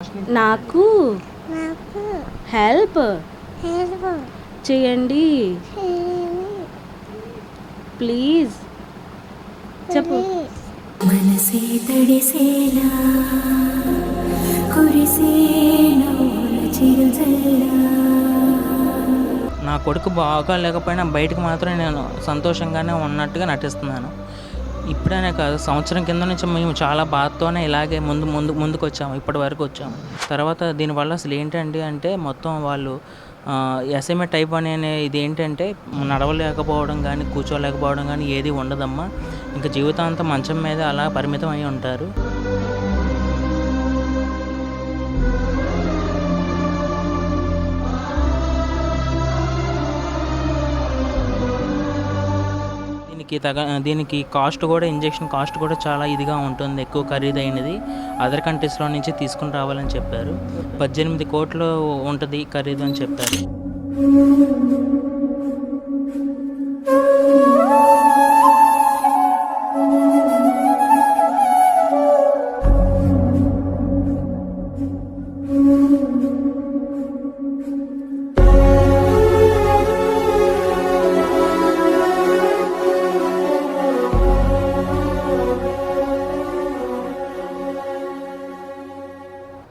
నాకు నాకు help help చేయండి చేయండి ప్లీజ్. చెప్పు. ప్లీజ్. మనసే తడిసేలా కురిసేను చిరుజల్లా. నా కొడుకు బాగా లేకపోయినా బయటకు మాత్రం నేను సంతోషంగానే ఉన్నట్టుగా నటిస్తున్నాను. ఇప్పుడనే కాదు, సంవత్సరం కింద నుంచి మేము చాలా బాధతోనే ఇలాగే ముందుకు వచ్చాము, ఇప్పటి వరకు వచ్చాము. తర్వాత దీనివల్ల అసలు ఏంటండి అంటే మొత్తం వాళ్ళు ఎస్ఎంఏ టైప్ అనే ఇది ఏంటంటే నడవలేకపోవడం కానీ కూర్చోలేకపోవడం కానీ ఏది ఉండదమ్మా. ఇంకా జీవితాంతం మంచం మీద అలా పరిమితం అయి ఉంటారు. దీనికి కాస్ట్ కూడా, ఇంజెక్షన్ కాస్ట్ కూడా చాలా ఇదిగా ఉంటుంది, ఎక్కువ ఖరీదైనది. అదర్ కంట్రీస్లో నుంచి తీసుకుని రావాలని చెప్పారు. 18 కోట్లు ఉంటుంది ఖరీదు అని చెప్పారు.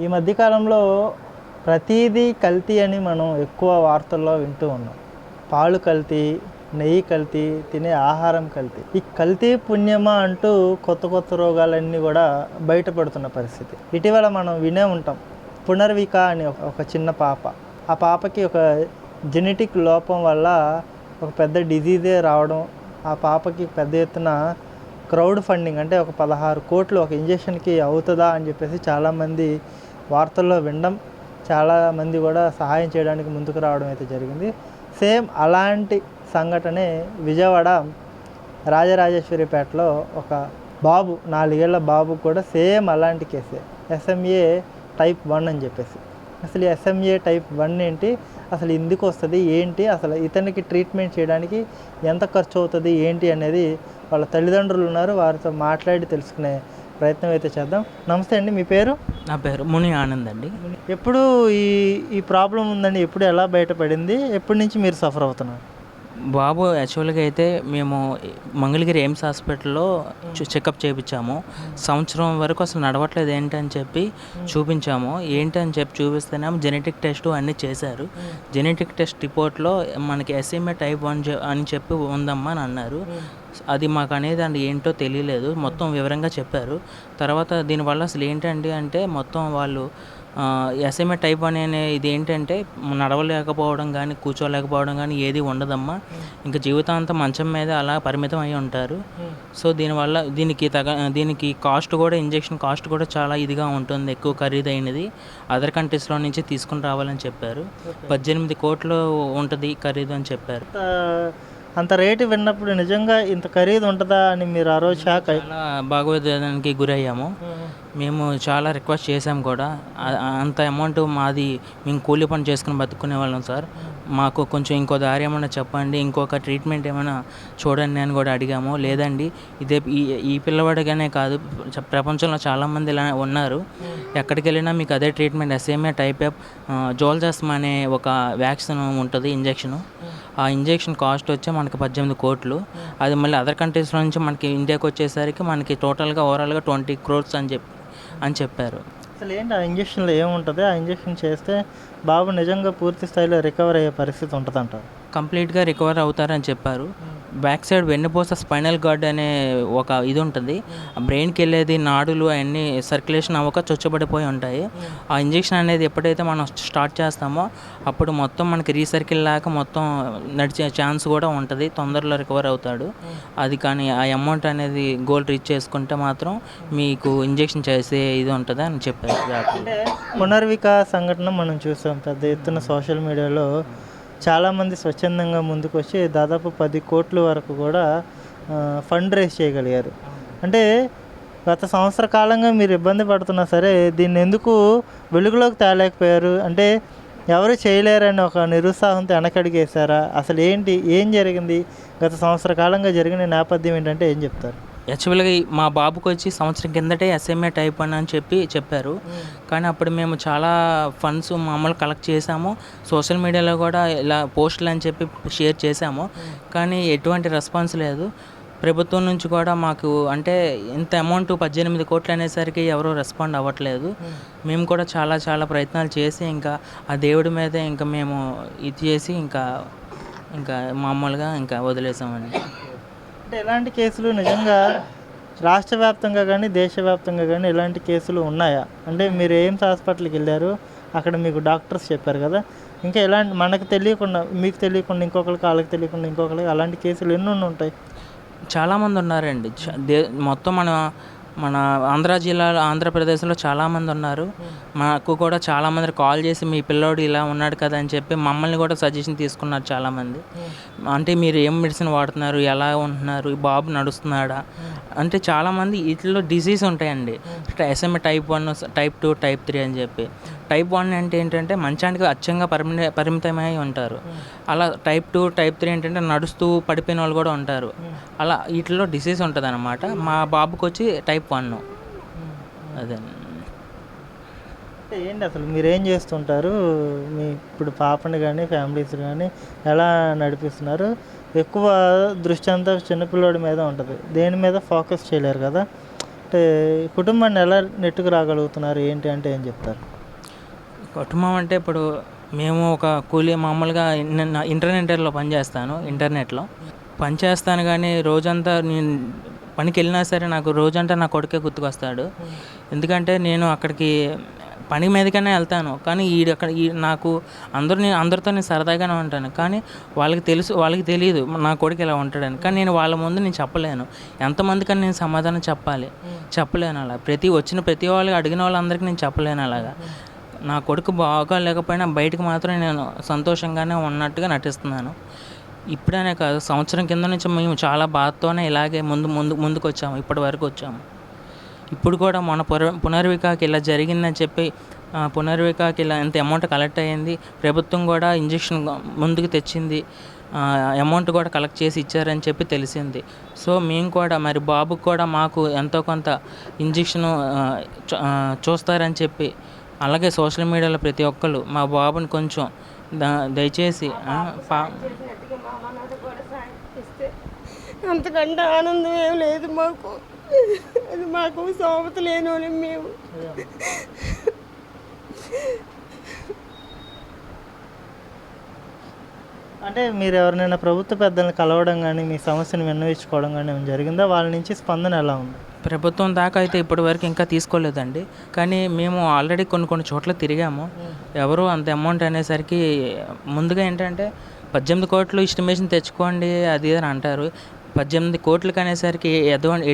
ఈ మధ్యకాలంలో ప్రతీదీ కల్తీ అని మనం ఎక్కువ వార్తల్లో వింటూ ఉన్నాం. పాలు కల్తీ, నెయ్యి కల్తీ, తినే ఆహారం కల్తీ. ఈ కల్తీ పుణ్యమా అంటూ కొత్త కొత్త రోగాలన్నీ కూడా బయటపడుతున్న పరిస్థితి. ఇటీవల మనం వినే ఉంటాం, పునర్విక అని ఒక చిన్న పాప. ఆ పాపకి ఒక జెనెటిక్ లోపం వల్ల ఒక పెద్ద డిజీజే రావడం, ఆ పాపకి పెద్ద ఎత్తున క్రౌడ్ ఫండింగ్ అంటే ఒక 16 కోట్లు ఒక ఇంజెక్షన్కి అవుతుందా అని చెప్పేసి చాలామంది వార్తల్లో వినడం, చాలామంది కూడా సహాయం చేయడానికి ముందుకు రావడం అయితే జరిగింది. సేమ్ అలాంటి సంఘటనే విజయవాడ రాజరాజేశ్వరిపేటలో ఒక బాబు, 4 ఏళ్ల బాబు కూడా సేమ్ అలాంటి కేసే, ఎస్ఎంఏ టైప్ 1 అని చెప్పేసి. అసలు ఎస్ఎంఏ టైప్ 1 ఏంటి, అసలు ఎందుకు వస్తుంది ఏంటి, అసలు ఇతనికి ట్రీట్మెంట్ చేయడానికి ఎంత ఖర్చు అవుతుంది ఏంటి అనేది వాళ్ళ తల్లిదండ్రులు ఉన్నారు, వారితో మాట్లాడి తెలుసుకునే ప్రయత్నం అయితే చేద్దాం. నమస్తే అండి, మీ పేరు? నా పేరు ముని ఆనంద్ అండి. ఎప్పుడు ఈ ప్రాబ్లం ఉందండి, ఎప్పుడు ఎలా బయటపడింది, ఎప్పటి నుంచి మీరు సఫర్ అవుతున్నారు? బాబు యాక్చువల్గా అయితే మేము మంగళగిరి ఎయిమ్స్ హాస్పిటల్లో చెకప్ చేయించాము. సంవత్సరం వరకు అసలు నడవట్లేదు ఏంటని చెప్పి చూపించాము. ఏంటని చెప్పి చూపిస్తేనేమో జెనెటిక్ టెస్ట్ అన్నీ చేశారు. జెనెటిక్ టెస్ట్ రిపోర్ట్లో మనకి ఎస్ఎంఏ టైప్ 1 అని చెప్పి ఉందమ్మా అని అన్నారు. అది మాకు అనేది అది ఏంటో తెలియలేదు, మొత్తం వివరంగా చెప్పారు. తర్వాత దీనివల్ల అసలు ఏంటండి అంటే మొత్తం వాళ్ళు ఎస్ఎంఏ టైప్ అనే ఇది ఏంటంటే నడవలేకపోవడం కానీ కూర్చోలేకపోవడం కానీ ఏది ఉండదమ్మా. ఇంకా జీవితాంతం మంచం మీద అలా పరిమితం అయి ఉంటారు. సో దీనివల్ల దీనికి కాస్ట్ కూడా, ఇంజెక్షన్ కాస్ట్ కూడా చాలా ఇదిగా ఉంటుంది, ఎక్కువ ఖరీదైనది. అదర్ కంట్రీస్లో నుంచి తీసుకుని రావాలని చెప్పారు. 18 కోట్లు ఉంటుంది ఖరీదు అని చెప్పారు. అంత రేటు విన్నప్పుడు నిజంగా ఇంత ఖరీదు ఉంటుందా అని మీరు ఆ రోజు షాక్ అయ్యి చాలా భాగోద్వేగానికి గురయ్యాము. మేము చాలా రిక్వెస్ట్ చేసాము కూడా. అంత అమౌంట్ మాది, మేము కూలీ పని చేసుకుని బతుకునే వాళ్ళం సార్, మాకు కొంచెం ఇంకో దారి ఏమైనా చెప్పండి, ఇంకొక ట్రీట్మెంట్ ఏమైనా చూడండి అని కూడా అడిగాము. లేదండి, ఇదే ఈ పిల్లవాడిగానే కాదు, ప్రపంచంలో చాలామంది ఇలా ఉన్నారు, ఎక్కడికి వెళ్ళినా మీకు అదే ట్రీట్మెంట్, ఎస్ఎంఏ టైప్ జోల్జాస్మా అనే ఒక వ్యాక్సిన్ ఉంటుంది, ఇంజెక్షను. ఆ ఇంజెక్షన్ కాస్ట్ వచ్చి మనకి 18 కోట్లు. అది మళ్ళీ అదర్ కంట్రీస్లో నుంచి మనకి ఇండియాకి వచ్చేసరికి మనకి టోటల్గా ఓవరాల్గా 20 crores అని చెప్పారు. అసలు ఏంటి ఆ ఇంజక్షన్లో ఏముంటుంది, ఆ ఇంజక్షన్ చేస్తే బాబు నిజంగా పూర్తి స్థాయిలో రికవర్ అయ్యే పరిస్థితి ఉంటుందంటారు? కంప్లీట్గా రికవర్ అవుతారని చెప్పారు. బ్యాక్ సైడ్ వెన్నుపూస స్పైనల్ గార్డ్ అనే ఒక ఇది ఉంటుంది, బ్రెయిన్కి వెళ్ళేది నాడులు అవన్నీ సర్క్యులేషన్ అవ్వక చొచ్చబడిపోయి ఉంటాయి. ఆ ఇంజెక్షన్ అనేది ఎప్పుడైతే మనం స్టార్ట్ చేస్తామో అప్పుడు మొత్తం మనకి రీసర్కిల్ లాగా మొత్తం నడిచే ఛాన్స్ కూడా ఉంటుంది, తొందరలో రికవర్ అవుతాడు. అది కానీ ఆ అమౌంట్ అనేది గోల్ రీచ్ చేసుకుంటే మాత్రం మీకు ఇంజెక్షన్ చేసే ఇది ఉంటుంది అని చెప్పారు. అంటే పునర్విక సంఘటన మనం చూసాం, పెద్ద ఎత్తున సోషల్ మీడియాలో చాలామంది స్వచ్ఛందంగా ముందుకు వచ్చి దాదాపు 10 కోట్ల వరకు కూడా ఫండ్ రేస్ చేయగలిగారు. అంటే గత సంవత్సర కాలంగా మీరు ఇబ్బంది పడుతున్నా సరే దీన్ని ఎందుకు వెలుగులోకి తేలేకపోయారు? అంటే ఎవరు చేయలేరని ఒక నిరుత్సాహంతో వెనకడిగేశారా? అసలు ఏం జరిగింది? గత సంవత్సర కాలంగా జరిగిన నేపథ్యం ఏంటంటే ఏం చెప్తారు? యాక్చువల్గా మా బాబుకి వచ్చి సంవత్సరం కిందటే SMA టైప్ 1 అని చెప్పారు. కానీ అప్పుడు మేము చాలా ఫండ్స్ మామూలు కలెక్ట్ చేసాము. సోషల్ మీడియాలో కూడా ఇలా పోస్టులు అని చెప్పి షేర్ చేసాము. కానీ ఎటువంటి రెస్పాన్స్ లేదు. ప్రభుత్వం నుంచి కూడా మాకు అంటే ఇంత అమౌంట్ 18 కోట్లు అనేసరికి ఎవరూ రెస్పాండ్ అవ్వట్లేదు. మేము కూడా చాలా చాలా ప్రయత్నాలు చేసి ఇంకా ఆ దేవుడి మీదే ఇంకా మేము ఇది చేసి ఇంకా మామూలుగా ఇంకా వదిలేసామండి. అంటే ఎలాంటి కేసులు నిజంగా రాష్ట్ర వ్యాప్తంగా కానీ దేశవ్యాప్తంగా కానీ ఎలాంటి కేసులు ఉన్నాయా? అంటే మీరు ఎయిమ్స్ హాస్పిటల్కి వెళ్ళారు, అక్కడ మీకు డాక్టర్స్ చెప్పారు కదా, ఇంకా ఎలాంటి మనకు తెలియకుండా మీకు తెలియకుండా ఇంకొకరికి, వాళ్ళకి తెలియకుండా ఇంకొకరికి అలాంటి కేసులు ఎన్ని ఉంటాయి? చాలామంది ఉన్నారండి. మొత్తం మన ఆంధ్రప్రదేశ్లో చాలామంది ఉన్నారు. మాకు కూడా చాలామంది కాల్ చేసి మీ పిల్లోడు ఇలా ఉన్నాడు కదా అని చెప్పి మమ్మల్ని కూడా సజెషన్ తీసుకున్నారు చాలామంది. అంటే మీరు ఏం మెడిసిన్ వాడుతున్నారు, ఎలా ఉంటున్నారు, ఈ బాబు నడుస్తున్నాడా అంటే చాలామంది వీటిలో డిసీజ్ ఉంటాయండి. SMA టైప్ 1, టైప్ 2, టైప్ 3 అని చెప్పి. టైప్ 1 అంటే ఏంటంటే మంచానికి అచ్చంగా పరిమితమై ఉంటారు. అలా టైప్ 2, టైప్ 3 ఏంటంటే నడుస్తూ పడిపోయిన వాళ్ళు కూడా ఉంటారు. అలా వీటిలో డిసీజ్ ఉంటుంది అన్నమాట. మా బాబుకి వచ్చి టైప్ 1. అదే అంటే ఏంటి అసలు మీరేం చేస్తుంటారు? మీ ఇప్పుడు పాపని కానీ ఫ్యామిలీస్ కానీ ఎలా నడిపిస్తున్నారు? ఎక్కువ దృష్టి అంతా చిన్నపిల్లోడి మీద ఉంటుంది, దేని మీద ఫోకస్ చేయలేరు కదా. అంటే కుటుంబాన్ని ఎలా నెట్టుకు రాగలుగుతున్నారు ఏంటి అంటే ఏం చెప్తారు? కుటుంబం అంటే ఇప్పుడు మేము ఒక మామూలుగా ఇంటర్నెట్లో పనిచేస్తాను. ఇంటర్నెట్లో పనిచేస్తాను కానీ రోజంతా నేను పనికి వెళ్ళినా సరే నాకు రోజంతా నా కొడుకే గుర్తుకొస్తాడు. ఎందుకంటే నేను అక్కడికి పని మీదకనే వెళ్తాను, కానీ నాకు అందరితో నేను సరదాగానే ఉంటాను. కానీ వాళ్ళకి తెలియదు నా కొడుకు ఇలా ఉంటాడని. కానీ నేను వాళ్ళ ముందు నేను చెప్పలేను. ఎంతమందికని నేను సమాధానం చెప్పలేను. అలా వచ్చిన ప్రతి వాళ్ళకి అడిగిన వాళ్ళందరికీ నేను చెప్పలేను. అలాగా నా కొడుకు బాగా లేకపోయినా బయటకు మాత్రం నేను సంతోషంగానే ఉన్నట్టుగా నటిస్తున్నాను. ఇప్పుడనే కాదు, సంవత్సరం కింద నుంచి మేము చాలా బాధతోనే ఇలాగే ముందుకు వచ్చాము, ఇప్పటి వరకు వచ్చాము. ఇప్పుడు కూడా మన పునర్వికాకి ఇలా జరిగిందని చెప్పి పునర్వికాకి ఇలా ఎంత అమౌంట్ కలెక్ట్ అయ్యింది, ప్రభుత్వం కూడా ఇంజెక్షన్ ముందుకు తెచ్చింది, అమౌంట్ కూడా కలెక్ట్ చేసి ఇచ్చారని చెప్పి తెలిసింది. సో మేము కూడా మరి బాబుకు కూడా మాకు ఎంతో కొంత ఇంజెక్షన్ చూస్తారని చెప్పి, అలాగే సోషల్ మీడియాలో ప్రతి ఒక్కరు మా బాబుని కొంచెం దయచేసి అంతకంటే ఆనందం ఏం లేదు మాకు. అది మాకు స్తోమత లేని వాళ్ళం మేము. అంటే మీరు ఎవరినైనా ప్రభుత్వ పెద్దలను కలవడం కానీ మీ సమస్యను విన్నవించుకోవడం కానీ ఏమైనా జరిగిందా? వాళ్ళ నుంచి స్పందన ఎలా ఉంది? ప్రభుత్వం దాకా అయితే ఇప్పటి వరకు ఇంకా తీసుకోలేదండి. కానీ మేము ఆల్రెడీ కొన్ని చోట్ల తిరిగాము. ఎవరు అంత అమౌంట్ అనేసరికి ముందుగా ఏంటంటే 18 కోట్లు ఎస్టిమేషన్ తెచ్చుకోండి అది అని అంటారు. 18 కోట్లకి అనేసరికి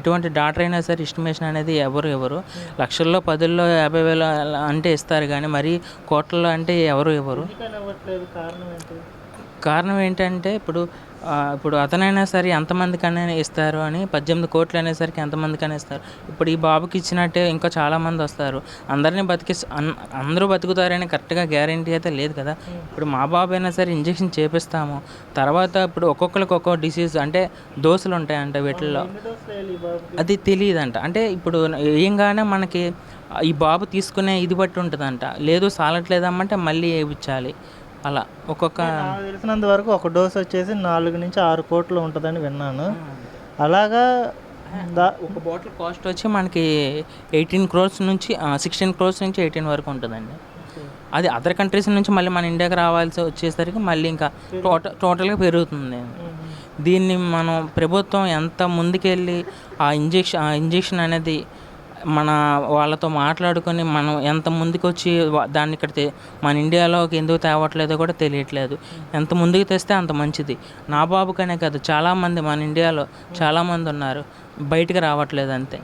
ఎటువంటి డాక్టర్ అయినా సరే ఎస్టిమేషన్ అనేది ఎవరు లక్షల్లో 10,000 50,000 అంటే ఇస్తారు, కానీ మరీ కోట్లలో అంటే ఎవరు కారణం ఏంటంటే ఇప్పుడు అతనైనా సరే ఎంతమందికైనా ఇస్తారు అని 18 కోట్లు అనేసరికి ఎంతమందికైనా ఇస్తారు. ఇప్పుడు ఈ బాబుకి ఇచ్చినట్టే ఇంకా చాలామంది వస్తారు. అందరూ బతుకుతారని కరెక్ట్గా గ్యారంటీ అయితే లేదు కదా. ఇప్పుడు మా బాబు అయినా సరే ఇంజెక్షన్ చేపిస్తాము. తర్వాత ఇప్పుడు ఒక్కొక్కరికి ఒక్కొక్క డిసీజ్ అంటే డోసులు ఉంటాయంట, వీటిల్లో అది తెలియదంట. అంటే ఇప్పుడు ఏంగానే మనకి ఈ బాబు తీసుకునే ఇది బట్టి ఉంటుందంట. లేదు సాలట్లేదమ్మంటే మళ్ళీ వేయించాలి. అలా ఒక్కొక్క నాకు తెలిసినంత వరకు ఒక డోస్ వచ్చేసి 4 నుంచి 6 కోట్లు ఉంటుందని విన్నాను. అలాగా ఒక బాటిల్ కాస్ట్ వచ్చి మనకి 18 crores నుంచి 16 crores నుంచి 18 వరకు ఉంటుందండి. అది అదర్ కంట్రీస్ నుంచి మళ్ళీ మన ఇండియాకి రావాల్సి వచ్చేసరికి మళ్ళీ ఇంకా టోటల్గా పెరుగుతుంది. దీన్ని మనం ప్రభుత్వం ఎంత ముందుకెళ్ళి ఆ ఇంజెక్షన్ అనేది మన వాళ్ళతో మాట్లాడుకొని మనం ఎంత ముందుకు వచ్చి దాన్ని ఇక్కడ మన ఇండియాలోకి ఎందుకు తేవట్లేదో కూడా తెలియట్లేదు. ఎంత ముందుకు తెస్తే అంత మంచిది. నా బాబుకనే కాదు, చాలామంది మన ఇండియాలో చాలామంది ఉన్నారు, బయటకు రావట్లేదు అంతే.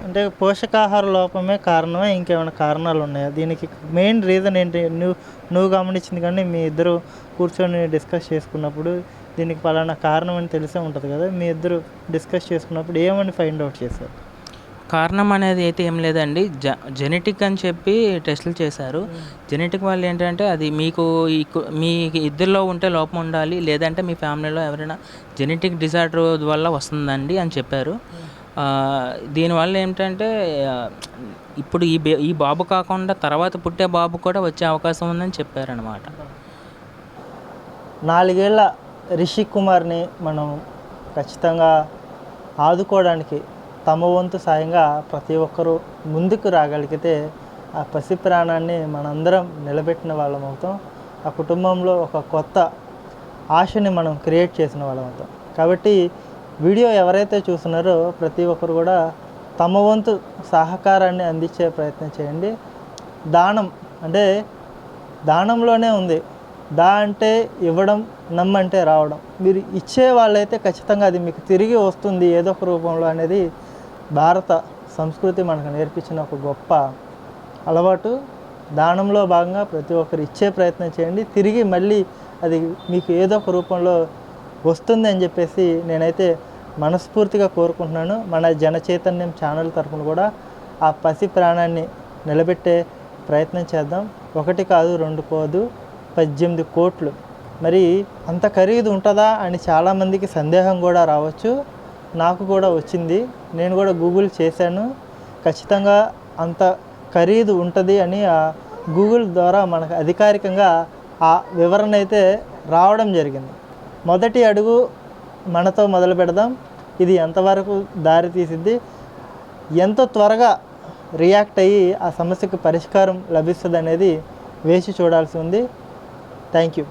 అంటే పోషకాహార లోపమే కారణమే, ఇంకేమైనా కారణాలు ఉన్నాయా? దీనికి మెయిన్ రీజన్ ఏంటి? నువ్వు గమనించింది కానీ మీ ఇద్దరు కూర్చొని డిస్కస్ చేసుకున్నప్పుడు దీనికి పలానా కారణం అని తెలిసే ఉంటుంది కదా. మీ ఇద్దరు డిస్కస్ చేసుకున్నప్పుడు ఏమని ఫైండ్ అవుట్ చేశారు? కారణం అనేది అయితే ఏం లేదండి. జెనెటిక్ అని చెప్పి టెస్టులు చేశారు. జెనెటిక్ వాళ్ళు ఏంటంటే అది మీకు మీ ఇద్దరిలో ఉంటే లోపం ఉండాలి, లేదంటే మీ ఫ్యామిలీలో ఎవరైనా జెనెటిక్ డిజార్డర్ వల్ల వస్తుందండి అని చెప్పారు. దీనివల్ల ఏంటంటే ఇప్పుడు ఈ బాబు కాకుండా తర్వాత పుట్టే బాబు కూడా వచ్చే అవకాశం ఉందని చెప్పారనమాట. 4 ఏళ్ల రిషి కుమార్ని మనం ఖచ్చితంగా ఆదుకోవడానికి తమ వంతు సాయంగా ప్రతి ఒక్కరూ ముందుకు రాగలిగితే ఆ పసి ప్రాణాన్ని మనందరం నిలబెట్టిన వాళ్ళం అవుతాం. ఆ కుటుంబంలో ఒక కొత్త ఆశని మనం క్రియేట్ చేసిన వాళ్ళం అవుతాం. కాబట్టి వీడియో ఎవరైతే చూస్తున్నారో ప్రతి ఒక్కరు కూడా తమ వంతు సహకారాన్ని అందించే ప్రయత్నం చేయండి. దానం అంటే దానంలోనే ఉంది. దా అంటే ఇవ్వడం, నమ్మంటే రావడం. మీరు ఇచ్చే వాళ్ళైతే ఖచ్చితంగా అది మీకు తిరిగి వస్తుంది ఏదో ఒక రూపంలో అనేది భారత సంస్కృతి మనకు నేర్పించిన ఒక గొప్ప అలవాటు. దానంలో భాగంగా ప్రతి ఒక్కరు ఇచ్చే ప్రయత్నం చేయండి. తిరిగి మళ్ళీ అది మీకు ఏదో ఒక రూపంలో వస్తుంది అని చెప్పేసి నేనైతే మనస్ఫూర్తిగా కోరుకుంటున్నాను. మన జనచైతన్యం ఛానల్ తరఫున కూడా ఆ పసి ప్రాణాన్ని నిలబెట్టే ప్రయత్నం చేద్దాం. 1 కాదు 2 కాదు 18 కోట్లు. మరి అంత ఖరీదు ఉంటుందా అని చాలామందికి సందేహం కూడా రావచ్చు. నాకు కూడా వచ్చింది. నేను కూడా గూగుల్ చేశాను. ఖచ్చితంగా అంత ఖరీదు ఉంటుంది అని ఆ గూగుల్ ద్వారా మనకు అధికారికంగా ఆ వివరణ అయితే రావడం జరిగింది. మొదటి అడుగు మనతో మొదలు పెడదాం. ఇది ఎంతవరకు దారి తీసిద్ది, ఎంత త్వరగా రియాక్ట్ అయ్యి ఆ సమస్యకు పరిష్కారం లభిస్తుంది అనేది వేచి చూడాల్సి ఉంది. Thank you.